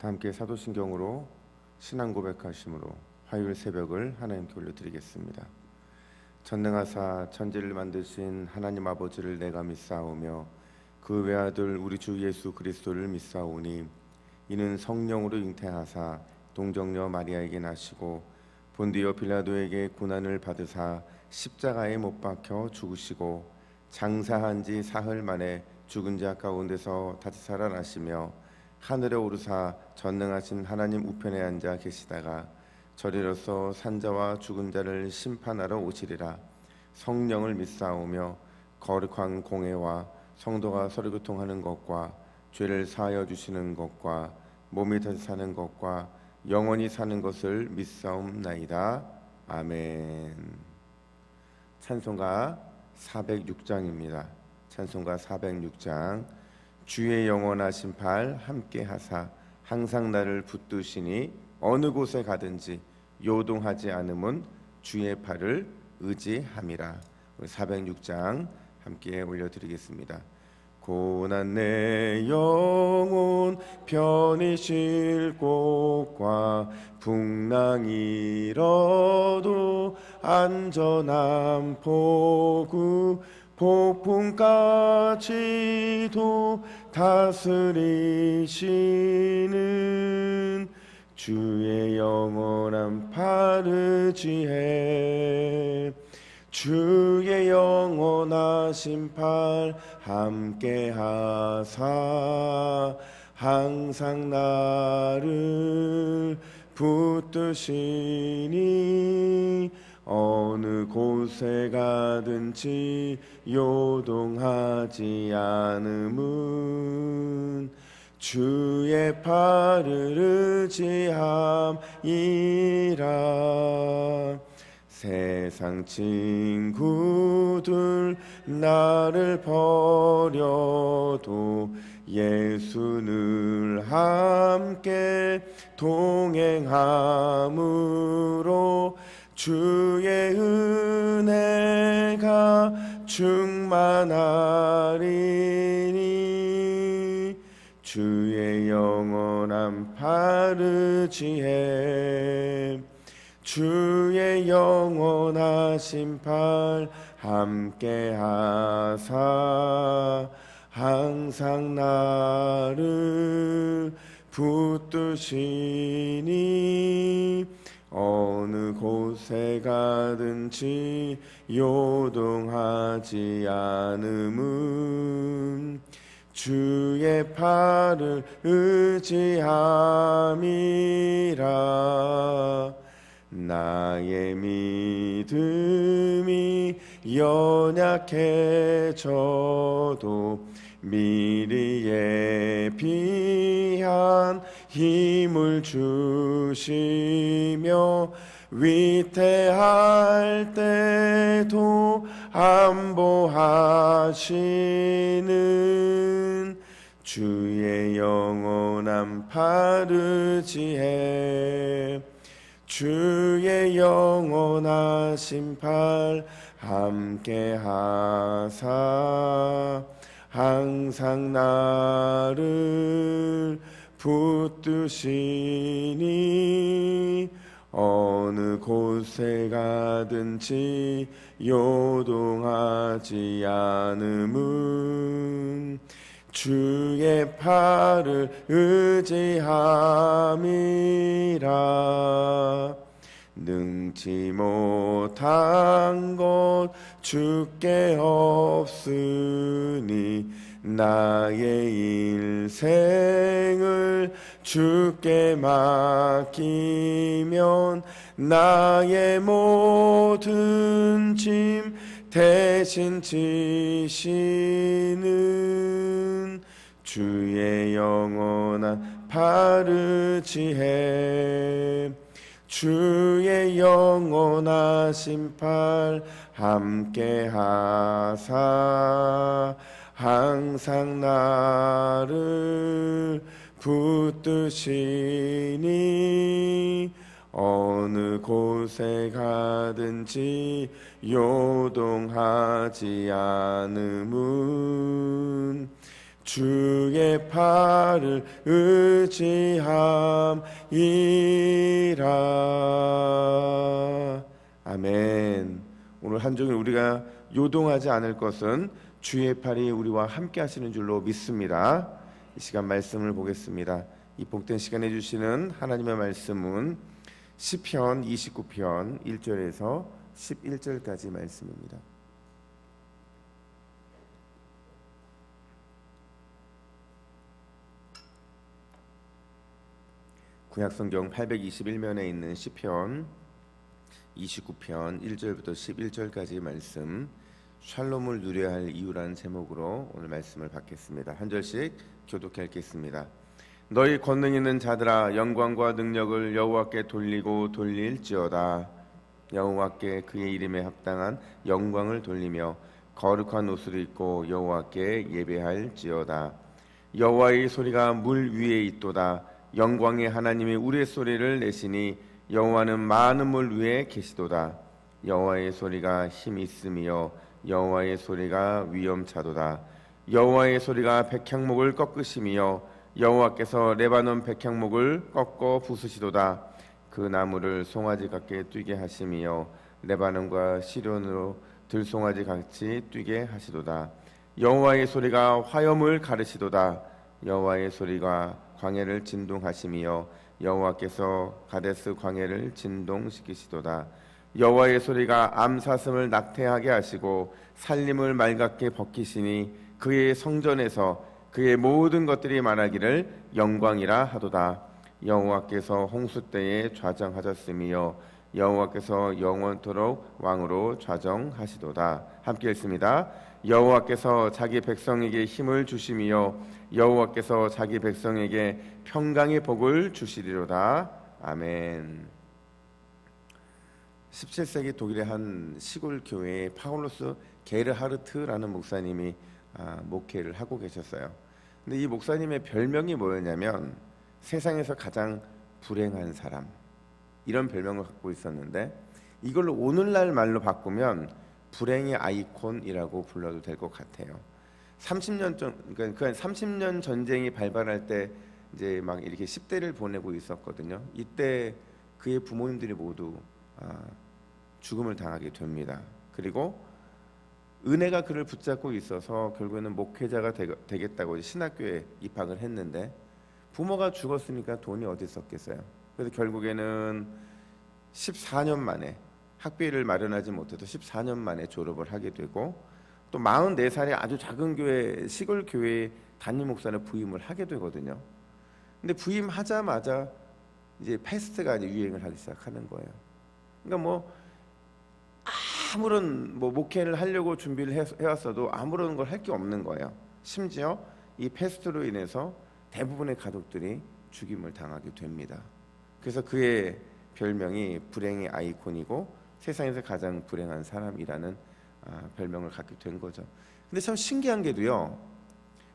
다 함께 사도신경으로 신앙 고백하심으로 화요일 새벽을 하나님께 올려드리겠습니다. 전능하사 천지를 만드신 하나님 아버지를 내가 믿사오며 그 외아들 우리 주 예수 그리스도를 믿사오니 이는 성령으로 잉태하사 동정녀 마리아에게 나시고 본디오 빌라도에게 고난을 받으사 십자가에 못 박혀 죽으시고 장사한 지 사흘 만에 죽은 자 가운데서 다시 살아나시며 하늘에 오르사 전능하신 하나님 우편에 앉아 계시다가 저리로서 산자와 죽은 자를 심판하러 오시리라. 성령을 믿사오며 거룩한 공회와 성도가 서로 교통하는 것과 죄를 사하여 주시는 것과 몸이 다시 사는 것과 영원히 사는 것을 믿사옵나이다. 아멘. 찬송가 406장입니다. 찬송가 406장. 주의 영원하신 팔 함께 하사 항상 나를 붙드시니 어느 곳에 가든지 요동하지 않음은 주의 팔을 의지함이라. 406장 함께 올려드리겠습니다. 고난 내 영혼 편히 쉴 곳과 풍랑이 일어도 안전한 포구 폭풍까지도 다스리시는 주의 영원한 팔을 의지해 주의 영원하신 팔 함께 하사 항상 나를 붙드시니 어느 곳에 가든지 요동하지 않음은 주의 팔을 의지함이라. 세상 친구들 나를 버려도 예수 늘 함께 동행함으로 주의 은혜가 충만하리니 주의 영원한 팔을 의지해 주의 영원하신 팔 함께 하사 항상 나를 붙드시니 어느 곳에 가든지 요동하지 않음은 주의 팔을 의지함이라. 나의 믿음이 연약해져도 미리 예비한 힘을 주시며 위태할 때도 안보하시는 주의 영원한 팔을 의지해 주의 영원하신 팔 함께 하사 항상 나를 붙드시니 어느 곳에 가든지 요동하지 않음은 주의 팔을 의지함이라. 능치 못한 것 주께 없으니 나의 일생을 주께 맡기면 나의 모든 짐 대신 지시는 주의 영원한 팔을 의지해 주의 영원하신 팔 함께 하사 항상 나를 붙드시니 어느 곳에 가든지 요동하지 않음은 주의 팔을 의지함이라. 아멘. 오늘 한 종일 우리가 요동하지 않을 것은 주의 팔이 우리와 함께 하시는 줄로 믿습니다. 이 시간 말씀을 보겠습니다. 이 복된 시간에 주시는 하나님의 말씀은 시편 29편 1절에서 11절까지 말씀입니다. 구약성경 821면에 있는 시편 29편 1절부터 11절까지 말씀, 샬롬을 누려야 할 이유라는 제목으로 오늘 말씀을 받겠습니다. 한 절씩 교독해 읽겠습니다. 너희 권능 있는 자들아, 영광과 능력을 여호와께 돌리고 돌릴지어다. 여호와께 그의 이름에 합당한 영광을 돌리며 거룩한 옷을 입고 여호와께 예배할지어다. 여호와의 소리가 물 위에 있도다. 영광의 하나님이 우레소리를 내시니 여호와는 많은 물 위에 계시도다. 여호와의 소리가 힘 있으며 여호와의 소리가 위엄차도다. 여호와의 소리가 백향목을 꺾으시며 여호와께서 레바논 백향목을 꺾어 부수시도다. 그 나무를 송아지 같게 뛰게 하시며 레바논과 시련으로 들송아지 같이 뛰게 하시도다. 여호와의 소리가 화염을 가르시도다. 여호와의 소리가 광야를 진동하시며 여호와께서 가데스 광야를 진동시키시도다. 여호와의 소리가 암사슴을 낙태하게 하시고 살림을 맑게 벗기시니 그의 성전에서 그의 모든 것들이 말하기를 영광이라 하도다. 여호와께서 홍수 때에 좌정하셨으며 여호와께서 영원토록 왕으로 좌정하시도다. 함께 읽습니다. 여호와께서 자기 백성에게 힘을 주시며 여호와께서 자기 백성에게 평강의 복을 주시리로다. 아멘. 17세기 독일의 한 시골 교회에 파울루스 게르하르트라는 목사님이 목회를 하고 계셨어요. 근데 이 목사님의 별명이 뭐였냐면 세상에서 가장 불행한 사람, 이런 별명을 갖고 있었는데, 이걸로 오늘날 말로 바꾸면 불행의 아이콘이라고 불러도 될 것 같아요. 30년 전, 그러니까 30년 전쟁이 발발할 때 이제 막 이렇게 10대를 보내고 있었거든요. 이때 그의 부모님들이 모두 죽음을 당하게 됩니다. 그리고 은혜가 그를 붙잡고 있어서 결국에는 목회자가 되겠다고 신학교에 입학을 했는데, 부모가 죽었으니까 돈이 어디 있었겠어요. 그래서 결국에는 14년 만에, 학비를 마련하지 못해도 14년 만에 졸업을 하게 되고, 또 44살에 아주 작은 교회, 시골 교회 담임 목사를 부임을 하게 되거든요. 근데 부임하자마자 이제 패스트가 이제 유행을 하기 시작하는 거예요. 그러니까 뭐 아무런 목회를 하려고 준비를 해왔어도 아무런 걸 할 게 없는 거예요. 심지어 이 패스트로 인해서 대부분의 가족들이 죽임을 당하게 됩니다. 그래서 그의 별명이 불행의 아이콘이고 세상에서 가장 불행한 사람이라는 별명을 갖게 된 거죠. 근데 참 신기한 게도요,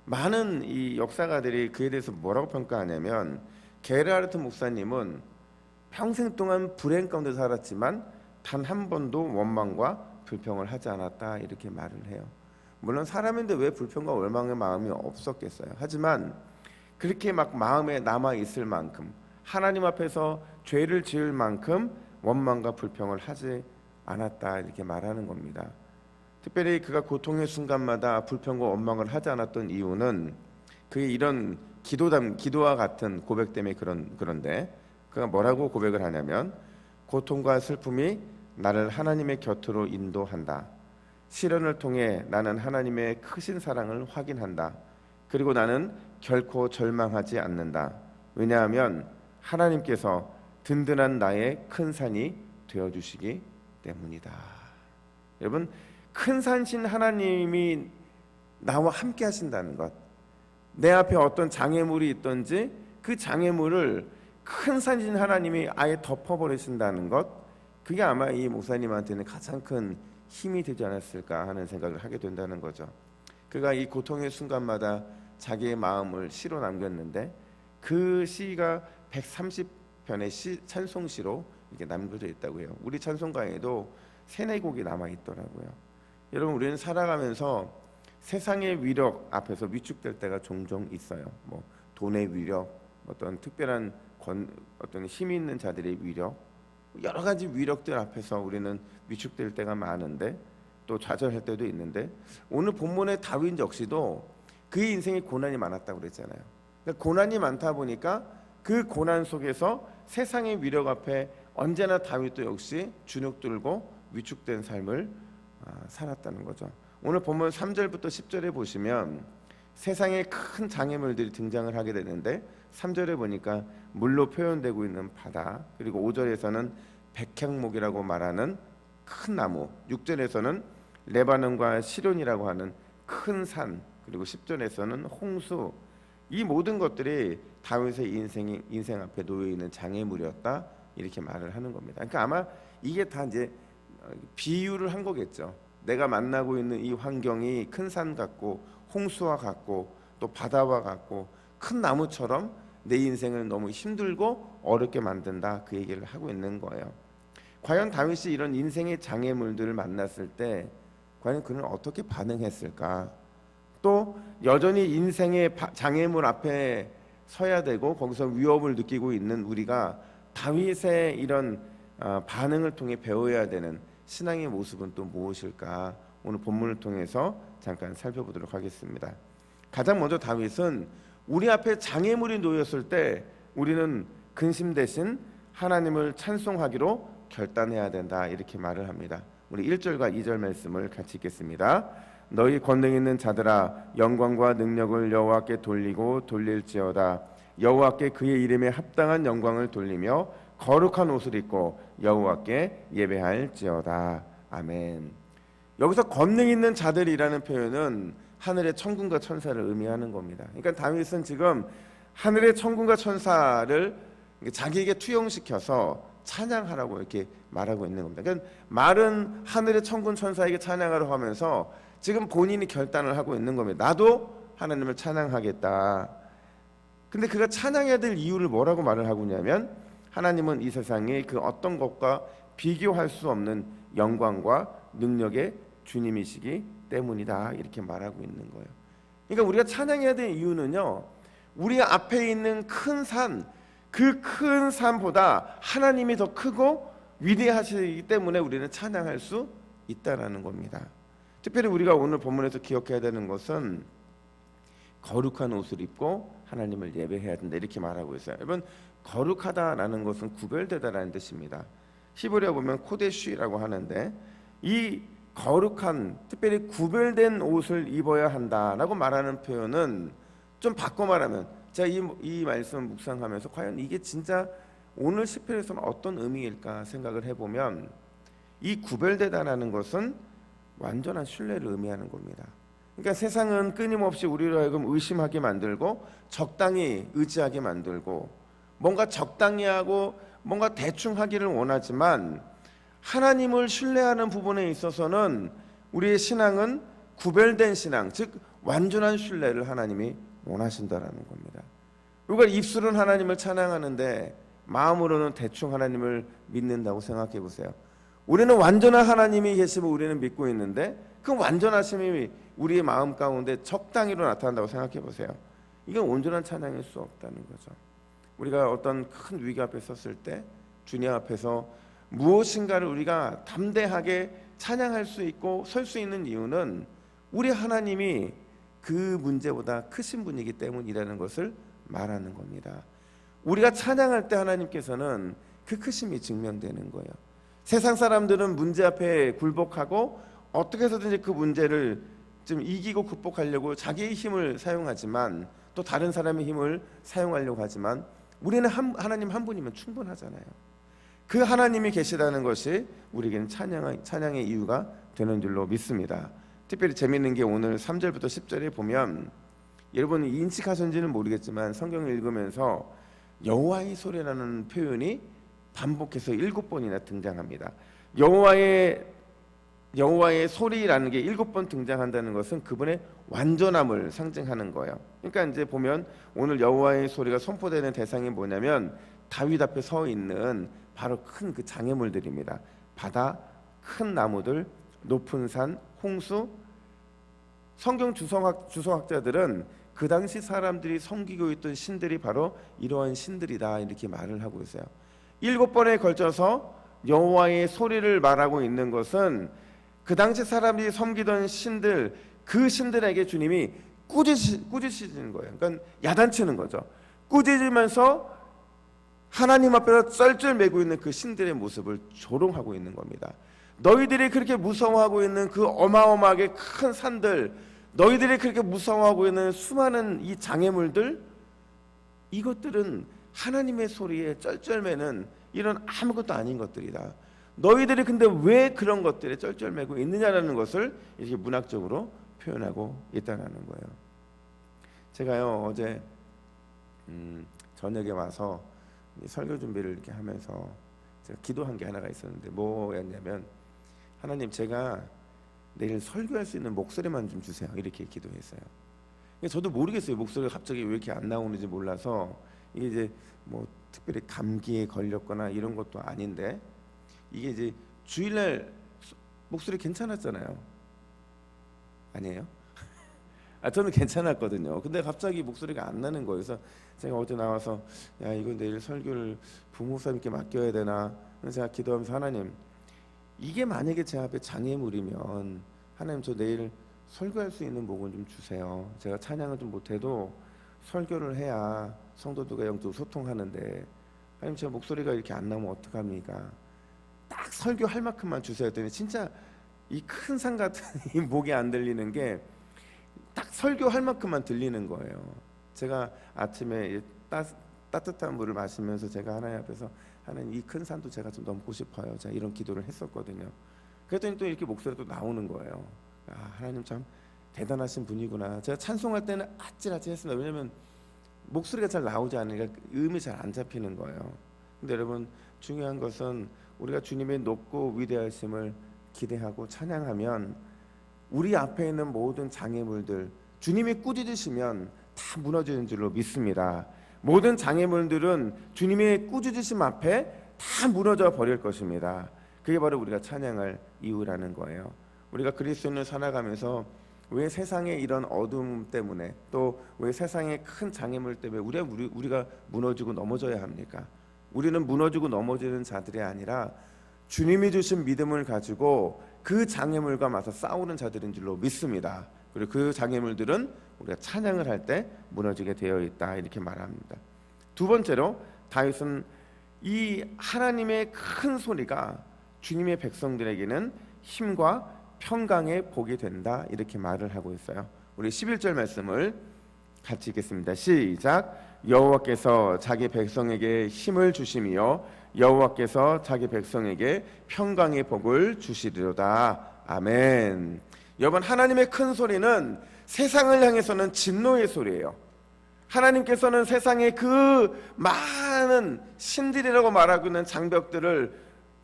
많은 이 역사가들이 그에 대해서 뭐라고 평가하냐면, 게르하르트 목사님은 평생 동안 불행 가운데 살았지만 단 한 번도 원망과 불평을 하지 않았다, 이렇게 말을 해요. 물론 사람인데 왜 불평과 원망의 마음이 없었겠어요. 하지만 그렇게 막 마음에 남아 있을 만큼, 하나님 앞에서 죄를 지을 만큼 원망과 불평을 하지 않았다, 이렇게 말하는 겁니다. 특별히 그가 고통의 순간마다 불평과 원망을 하지 않았던 이유는 그의 이런 기도와 같은 고백 때문에 그런데 그가 뭐라고 고백을 하냐면, 고통과 슬픔이 나를 하나님의 곁으로 인도한다. 시련을 통해 나는 하나님의 크신 사랑을 확인한다. 그리고 나는 결코 절망하지 않는다. 왜냐하면 하나님께서 든든한 나의 큰 산이 되어주시기 때문이다. 여러분, 큰 산신 하나님이 나와 함께 하신다는 것, 내 앞에 어떤 장애물이 있든지 그 장애물을 큰 산신 하나님이 아예 덮어버리신다는 것, 그게 아마 이 목사님한테는 가장 큰 힘이 되지 않았을까 하는 생각을 하게 된다는 거죠. 그가 이 고통의 순간마다 자기의 마음을 시로 남겼는데, 그 시가 130편의 찬송시로 이렇게 남겨져 있다고 해요. 우리 찬송가에도 3-4곡이 남아 있더라고요. 여러분, 우리는 살아가면서 세상의 위력 앞에서 위축될 때가 종종 있어요. 뭐 돈의 위력, 어떤 특별한 어떤 힘이 있는 자들의 위력, 여러 가지 위력들 앞에서 우리는 위축될 때가 많은데 또 좌절할 때도 있는데, 오늘 본문의 다윗 역시도 그의 인생에 고난이 많았다고 그랬잖아요. 그러니까 고난이 많다 보니까 그 고난 속에서 세상의 위력 앞에 언제나 다윗도 역시 주눅 들고 위축된 삶을 살았다는 거죠. 오늘 본문 3절부터 10절에 보시면 세상에 큰 장애물들이 등장을 하게 되는데, 3절에 보니까 물로 표현되고 있는 바다, 그리고 5절에서는 백향목이라고 말하는 큰 나무, 6절에서는 레바논과 시론이라고 하는 큰 산, 그리고 10절에서는 홍수, 이 모든 것들이 다윗의 인생 앞에 놓여 있는 장애물이었다, 이렇게 말을 하는 겁니다. 그러니까 아마 이게 다 이제 비유를 한 거겠죠. 내가 만나고 있는 이 환경이 큰 산 같고 홍수와 같고 또 바다와 같고 큰 나무처럼 내 인생을 너무 힘들고 어렵게 만든다, 그 얘기를 하고 있는 거예요. 과연 다윗이 이런 인생의 장애물들을 만났을 때 과연 그는 어떻게 반응했을까? 또 여전히 인생의 장애물 앞에 서야 되고 거기서 위협을 느끼고 있는 우리가 다윗의 이런 반응을 통해 배워야 되는 신앙의 모습은 또 무엇일까? 오늘 본문을 통해서 잠깐 살펴보도록 하겠습니다. 가장 먼저 다윗은 우리 앞에 장애물이 놓였을 때 우리는 근심 대신 하나님을 찬송하기로 결단해야 된다, 이렇게 말을 합니다. 우리 1절과 2절 말씀을 같이 읽겠습니다. 너희 권능 있는 자들아, 영광과 능력을 여호와께 돌리고 돌릴지어다. 여호와께 그의 이름에 합당한 영광을 돌리며 거룩한 옷을 입고 여호와께 예배할지어다. 아멘. 여기서 권능 있는 자들이라는 표현은 하늘의 천군과 천사를 의미하는 겁니다. 그러니까 다윗은 지금 하늘의 천군과 천사를 자기에게 투영시켜서 찬양하라고 이렇게 말하고 있는 겁니다. 그러니까 말은 하늘의 천군 천사에게 찬양하라고 하면서 지금 본인이 결단을 하고 있는 겁니다. 나도 하나님을 찬양하겠다. 근데 그가 찬양해야 될 이유를 뭐라고 말을 하고 있냐면, 하나님은 이 세상의 그 어떤 것과 비교할 수 없는 영광과 능력의 주님이시기 때문이다, 이렇게 말하고 있는 거예요. 그러니까 우리가 찬양해야 될 이유는요, 우리 앞에 있는 큰 산, 그 큰 산보다 하나님이 더 크고 위대하시기 때문에 우리는 찬양할 수 있다라는 겁니다. 특별히 우리가 오늘 본문에서 기억해야 되는 것은 거룩한 옷을 입고 하나님을 예배해야 된다, 이렇게 말하고 있어요. 여러분, 거룩하다라는 것은 구별되다라는 뜻입니다. 히브리어 보면 코데쉬라고 하는데, 이 거룩한, 특별히 구별된 옷을 입어야 한다라고 말하는 표현은 좀 바꿔 말하면, 제가 이 말씀을 묵상하면서 과연 이게 진짜 오늘 시편에서는 어떤 의미일까 생각을 해보면, 이 구별되다라는 것은 완전한 신뢰를 의미하는 겁니다. 그러니까 세상은 끊임없이 우리로 하여금 의심하게 만들고 적당히 의지하게 만들고 뭔가 적당히 하고 뭔가 대충 하기를 원하지만, 하나님을 신뢰하는 부분에 있어서는 우리의 신앙은 구별된 신앙, 즉 완전한 신뢰를 하나님이 원하신다라는 겁니다. 우리가 입술은 하나님을 찬양하는데 마음으로는 대충 하나님을 믿는다고 생각해 보세요. 우리는 완전한 하나님이 계시고 우리는 믿고 있는데 그 완전하심이 우리의 마음 가운데 적당히로 나타난다고 생각해 보세요. 이건 온전한 찬양일 수 없다는 거죠. 우리가 어떤 큰 위기 앞에 섰을 때 주님 앞에서 무엇인가를 우리가 담대하게 찬양할 수 있고 설 수 있는 이유는 우리 하나님이 그 문제보다 크신 분이기 때문이라는 것을 말하는 겁니다. 우리가 찬양할 때 하나님께서는 그 크심이 증명되는 거예요. 세상 사람들은 문제 앞에 굴복하고 어떻게 해서든지 그 문제를 좀 이기고 극복하려고 자기의 힘을 사용하지만, 또 다른 사람의 힘을 사용하려고 하지만, 우리는 하나님 한 분이면 충분하잖아요. 그 하나님이 계시다는 것이 우리에게는 찬양의 이유가 되는 줄로 믿습니다. 특별히 재미있는 게 오늘 3절부터 10절에 보면, 여러분이 인식하셨는지는 모르겠지만 성경을 읽으면서 여호와의 소리라는 표현이 반복해서 7번이나 등장합니다. 여호와의 소리라는 게 7번 등장한다는 것은 그분의 완전함을 상징하는 거예요. 그러니까 이제 보면 오늘 여호와의 소리가 선포되는 대상이 뭐냐면 다윗 앞에 서 있는 바로 큰 그 장애물들입니다. 바다, 큰 나무들, 높은 산, 홍수, 성경 주석학자들은 그 당시 사람들이 섬기고 있던 신들이 바로 이러한 신들이다 이렇게 말을 하고 있어요. 7번에 걸쳐서 여호와의 소리를 말하고 있는 것은 그 당시 사람들이 섬기던 신들, 그 신들에게 주님이 꾸짖으시는 거예요. 그러니까 야단치는 거죠. 꾸짖으면서 하나님 앞에서 쩔쩔매고 있는 그 신들의 모습을 조롱하고 있는 겁니다. 너희들이 그렇게 무서워하고 있는 그 어마어마하게 큰 산들, 너희들이 그렇게 무서워하고 있는 수많은 이 장애물들, 이것들은 하나님의 소리에 쩔쩔매는 이런 아무것도 아닌 것들이다. 너희들이 근데 왜 그런 것들에 쩔쩔매고 있느냐라는 것을 이렇게 문학적으로 표현하고 있다는 거예요. 제가요 어제 저녁에 와서 설교 준비를 이렇게 하면서 제가 기도한 게 하나가 있었는데 뭐였냐면, 하나님, 제가 내일 설교할 수 있는 목소리만 좀 주세요 이렇게 기도했어요. 저도 모르겠어요. 목소리가 갑자기 왜 이렇게 안 나오는지 몰라서. 이게 이제 뭐 특별히 감기에 걸렸거나 이런 것도 아닌데, 이게 이제 주일날 목소리 괜찮았잖아요. 아니에요? 저는 괜찮았거든요. 근데 갑자기 목소리가 안 나는 거예요. 그래서 제가 어제 나와서 야, 이거 내일 설교를 부목사님께 맡겨야 되나, 그래서 제가 기도하면서, 하나님, 이게 만약에 제 앞에 장애물이면 하나님, 저 내일 설교할 수 있는 목은 좀 주세요. 제가 찬양을 좀 못해도 설교를 해야 성도들과 영적으로 소통하는데, 하나님, 제 목소리가 이렇게 안 나오면 어떡합니까? 딱 설교할 만큼만 주세요 했더니 진짜 이 큰 산 같은 이 목이 안 들리는 게 딱 설교할 만큼만 들리는 거예요. 제가 아침에 따뜻한 물을 마시면서 제가 하나님 앞에서, 하나님, 이 큰 산도 제가 좀 넘고 싶어요. 제가 이런 기도를 했었거든요. 그랬더니 또 이렇게 목소리가 또 나오는 거예요. 하나님 참 대단하신 분이구나. 제가 찬송할 때는 아찔아찔했습니다. 왜냐하면 목소리가 잘 나오지 않으니까 음이 잘 안 잡히는 거예요. 근데 여러분, 중요한 것은 우리가 주님의 높고 위대하심을 기대하고 찬양하면 우리 앞에 있는 모든 장애물들, 주님이 꾸짖으시면 다 무너지는 줄로 믿습니다. 모든 장애물들은 주님의 꾸짖으심 앞에 다 무너져 버릴 것입니다. 그게 바로 우리가 찬양할 이유라는 거예요. 우리가 그리스도인을 살아가면서 왜 세상의 이런 어둠 때문에, 또 왜 세상의 큰 장애물 때문에 우리가 무너지고 넘어져야 합니까? 우리는 무너지고 넘어지는 자들이 아니라 주님이 주신 믿음을 가지고 그 장애물과 맞서 싸우는 자들인 줄로 믿습니다. 그리고 그 장애물들은 우리가 찬양을 할 때 무너지게 되어 있다 이렇게 말합니다. 두 번째로, 다윗은 이 하나님의 큰 소리가 주님의 백성들에게는 힘과 평강의 복이 된다 이렇게 말을 하고 있어요. 우리 11절 말씀을 같이 읽겠습니다. 시작. 여호와께서 자기 백성에게 힘을 주심이요 여호와께서 자기 백성에게 평강의 복을 주시리로다. 아멘. 여러분, 하나님의 큰 소리는 세상을 향해서는 진노의 소리예요. 하나님께서는 세상의 그 많은 신들이라고 말하고 있는 장벽들을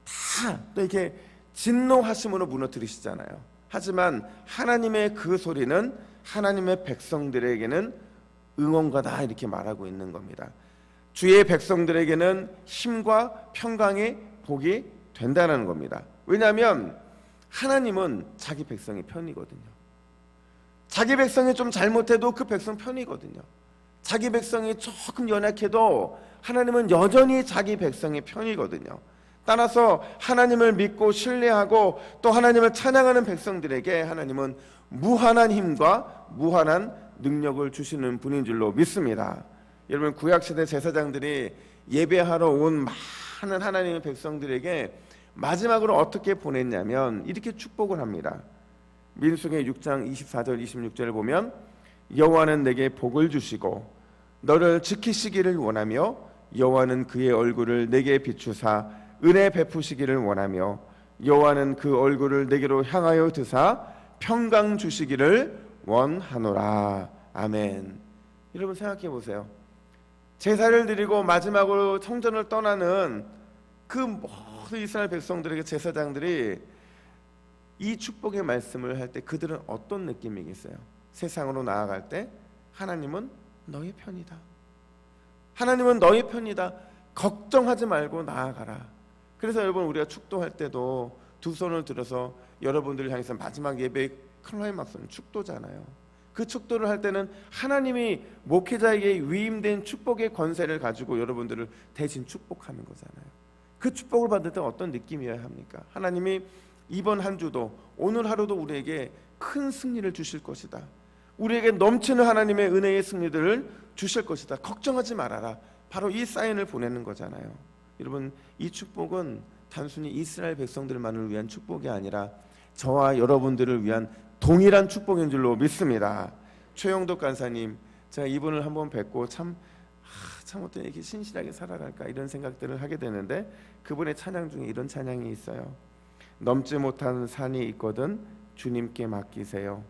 다 또 이렇게 진노하심으로 무너뜨리시잖아요. 하지만 하나님의 그 소리는 하나님의 백성들에게는 응원가다 이렇게 말하고 있는 겁니다. 주의 백성들에게는 힘과 평강의 복이 된다는 겁니다. 왜냐하면 하나님은 자기 백성의 편이거든요. 자기 백성이 좀 잘못해도 그 백성 편이거든요. 자기 백성이 조금 연약해도 하나님은 여전히 자기 백성의 편이거든요. 따라서 하나님을 믿고 신뢰하고 또 하나님을 찬양하는 백성들에게 하나님은 무한한 힘과 무한한 능력을 주시는 분인 줄로 믿습니다. 여러분, 구약시대 제사장들이 예배하러 온 많은 하나님의 백성들에게 마지막으로 어떻게 보냈냐면 이렇게 축복을 합니다. 민수기 6장 24절 26절을 보면, 여호와는 내게 복을 주시고 너를 지키시기를 원하며 여호와는 그의 얼굴을 내게 비추사 은혜 베푸시기를 원하며 여호와는 그 얼굴을 내게로 향하여 드사 평강 주시기를 원하노라. 아멘. 여러분, 생각해 보세요. 제사를 드리고 마지막으로 성전을 떠나는 그 모든 이스라엘 백성들에게 제사장들이 이 축복의 말씀을 할 때 그들은 어떤 느낌이겠어요? 세상으로 나아갈 때 하나님은 너의 편이다. 하나님은 너의 편이다. 걱정하지 말고 나아가라. 그래서 여러분, 우리가 축도할 때도 두 손을 들어서 여러분들을 향해서 마지막 예배 클라이막스는 축도잖아요. 그 축도를 할 때는 하나님이 목회자에게 위임된 축복의 권세를 가지고 여러분들을 대신 축복하는 거잖아요. 그 축복을 받을 때 어떤 느낌이어야 합니까? 하나님이 이번 한 주도 오늘 하루도 우리에게 큰 승리를 주실 것이다. 우리에게 넘치는 하나님의 은혜의 승리들을 주실 것이다. 걱정하지 말아라. 바로 이 사인을 보내는 거잖아요. 여러분, 이 축복은 단순히 이스라엘 백성들만을 위한 축복이 아니라 저와 여러분들을 위한 동일한 축복인 줄로 믿습니다. 최영덕 간사님, 제가 이분을 한번 뵙고 참 어떻게 이렇게 신실하게 살아갈까 이런 생각들을 하게 되는데, 그분의 찬양 중에 이런 찬양이 있어요. 넘지 못한 산이 있거든 주님께 맡기세요.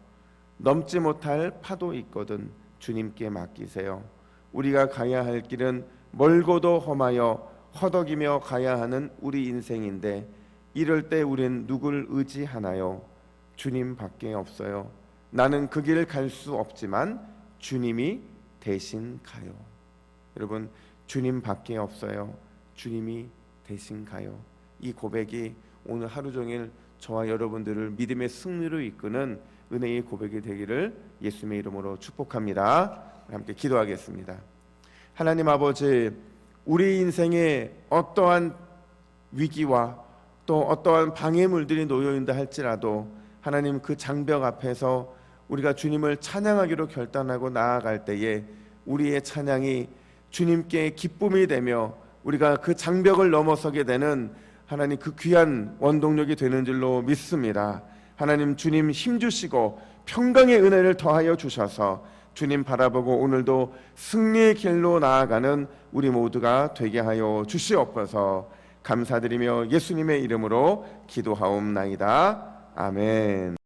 넘지 못할 파도 있거든 주님께 맡기세요. 우리가 가야 할 길은 멀고도 험하여 허덕이며 가야 하는 우리 인생인데, 이럴 때 우린 누굴 의지하나요? 주님밖에 없어요. 나는 그 길 갈 수 없지만 주님이 대신 가요. 여러분, 주님밖에 없어요. 주님이 대신 가요. 이 고백이 오늘 하루 종일 저와 여러분들을 믿음의 승리로 이끄는 은혜의 고백이 되기를 예수님의 이름으로 축복합니다. 함께 기도하겠습니다. 하나님 아버지, 우리 인생에 어떠한 위기와 또 어떠한 방해물들이 놓여있다 할지라도 하나님, 그 장벽 앞에서 우리가 주님을 찬양하기로 결단하고 나아갈 때에 우리의 찬양이 주님께 기쁨이 되며 우리가 그 장벽을 넘어서게 되는 하나님, 그 귀한 원동력이 되는 줄로 믿습니다. 하나님, 주님 힘주시고 평강의 은혜를 더하여 주셔서 주님 바라보고 오늘도 승리의 길로 나아가는 우리 모두가 되게 하여 주시옵소서. 감사드리며 예수님의 이름으로 기도하옵나이다. 아멘.